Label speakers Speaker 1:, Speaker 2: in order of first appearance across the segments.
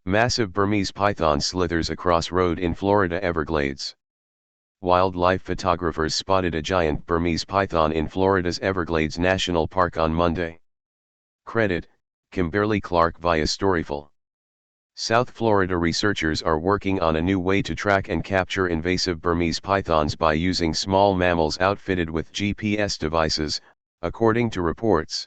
Speaker 1: Massive Burmese python slithers across road in Florida Everglades. Wildlife photographers spotted a giant Burmese python in Florida's Everglades National Park on Monday. Credit, Kimberly Clark via Storyful. South Florida researchers are working on a new way to track and capture invasive Burmese pythons by using small mammals outfitted with GPS devices, according to reports.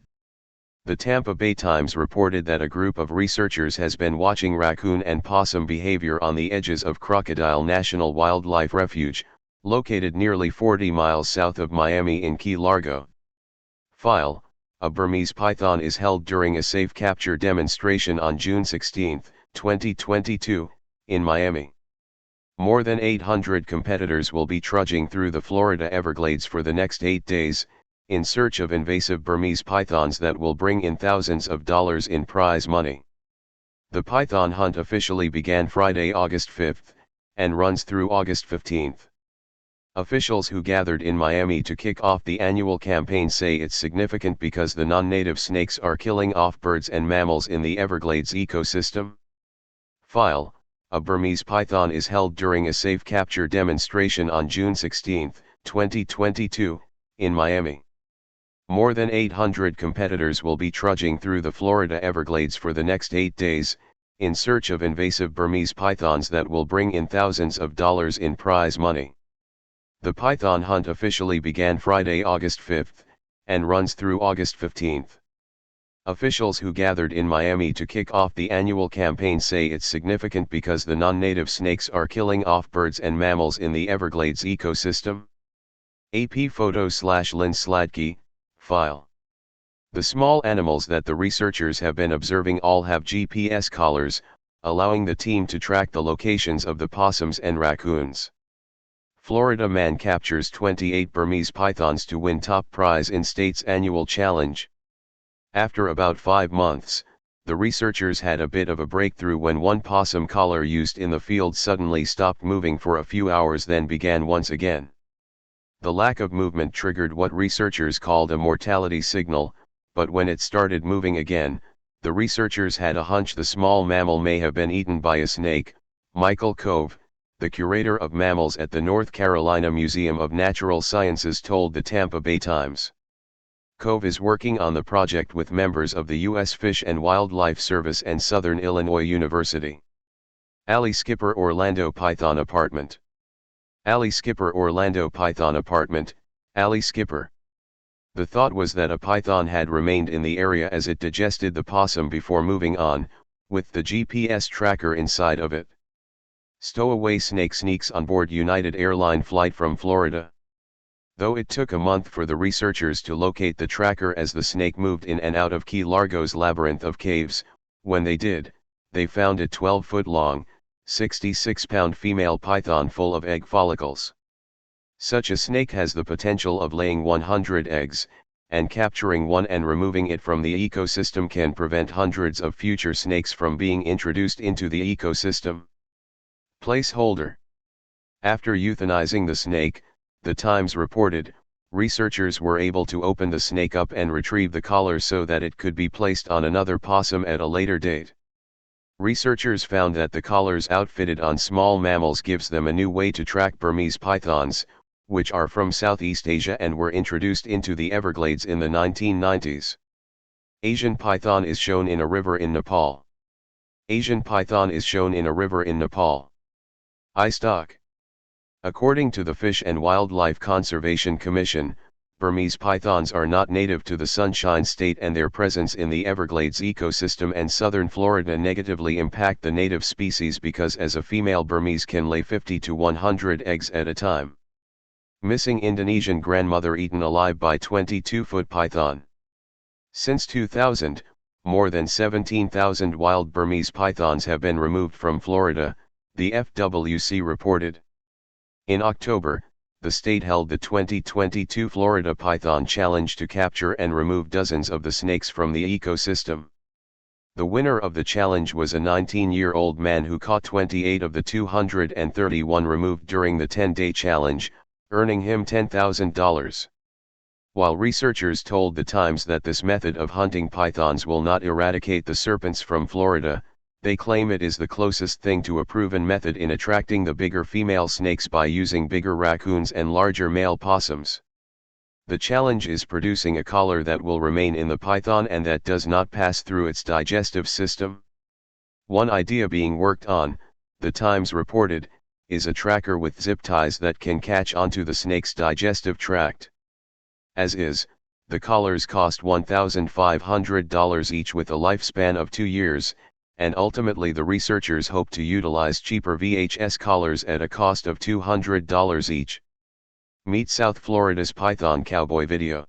Speaker 1: The Tampa Bay Times reported that a group of researchers has been watching raccoon and possum behavior on the edges of Crocodile National Wildlife Refuge, located nearly 40 miles south of Miami in Key Largo. File: a Burmese python is held during a safe capture demonstration on June 16, 2022, in Miami. More than 800 competitors will be trudging through the Florida Everglades for the next 8 days, in search of invasive Burmese pythons that will bring in thousands of dollars in prize money. The python hunt officially began Friday, August 5, and runs through August 15. Officials who gathered in Miami to kick off the annual campaign say it's significant because the non-native snakes are killing off birds and mammals in the Everglades ecosystem. File: a Burmese python is held during a safe capture demonstration on June 16, 2022, in Miami. More than 800 competitors will be trudging through the Florida Everglades for the next 8 days, in search of invasive Burmese pythons that will bring in thousands of dollars in prize money. The python hunt officially began Friday, August 5, and runs through August 15. Officials who gathered in Miami to kick off the annual campaign say it's significant because the non-native snakes are killing off birds and mammals in the Everglades ecosystem. AP photo/Lynn Sladky. File: the small animals that the researchers have been observing all have GPS collars, allowing the team to track the locations of the possums and raccoons. Florida man captures 28 Burmese pythons to win top prize in state's annual challenge. After about 5 months, the researchers had a bit of a breakthrough when one possum collar used in the field suddenly stopped moving for a few hours, then began once again. The lack of movement triggered what researchers called a mortality signal, but when it started moving again, the researchers had a hunch the small mammal may have been eaten by a snake. Michael Cove, the curator of mammals at the North Carolina Museum of Natural Sciences, told the Tampa Bay Times. Cove is working on the project with members of the U.S. Fish and Wildlife Service and Southern Illinois University. Alley Skipper Orlando Python Apartment. Alley Skipper Orlando Python Apartment, Alley Skipper. The thought was that a python had remained in the area as it digested the possum before moving on, with the GPS tracker inside of it. Stowaway snake sneaks on board United Airline flight from Florida. Though it took a month for the researchers to locate the tracker as the snake moved in and out of Key Largo's labyrinth of caves, when they did, they found a 12-foot-long, 66-pound female python full of egg follicles. Such a snake has the potential of laying 100 eggs, and capturing one and removing it from the ecosystem can prevent hundreds of future snakes from being introduced into the ecosystem. Placeholder. After euthanizing the snake, the Times reported, researchers were able to open the snake up and retrieve the collar so that it could be placed on another possum at a later date. Researchers found that the collars outfitted on small mammals gives them a new way to track Burmese pythons, which are from Southeast Asia and were introduced into the Everglades in the 1990s. Asian python is shown in a river in Nepal. Asian python is shown in a river in Nepal. iStock. According to the Fish and Wildlife Conservation Commission, Burmese pythons are not native to the Sunshine State, and their presence in the Everglades ecosystem and southern Florida negatively impact the native species because as a female Burmese can lay 50 to 100 eggs at a time. Missing Indonesian grandmother eaten alive by 22-foot python. Since 2000, more than 17,000 wild Burmese pythons have been removed from Florida, the FWC reported. In October, the state held the 2022 Florida Python Challenge to capture and remove dozens of the snakes from the ecosystem. The winner of the challenge was a 19-year-old man who caught 28 of the 231 removed during the 10-day challenge, earning him $10,000. While researchers told the Times that this method of hunting pythons will not eradicate the serpents from Florida, They claim it is the closest thing to a proven method in attracting the bigger female snakes by using bigger raccoons and larger male possums. The challenge is producing a collar that will remain in the python and that does not pass through its digestive system. One idea being worked on, the Times reported, is a tracker with zip ties that can catch onto the snake's digestive tract. As is, the collars cost $1,500 each with a lifespan of 2 years, and ultimately the researchers hope to utilize cheaper VHS collars at a cost of $200 each. Meet South Florida's Python Cowboy video.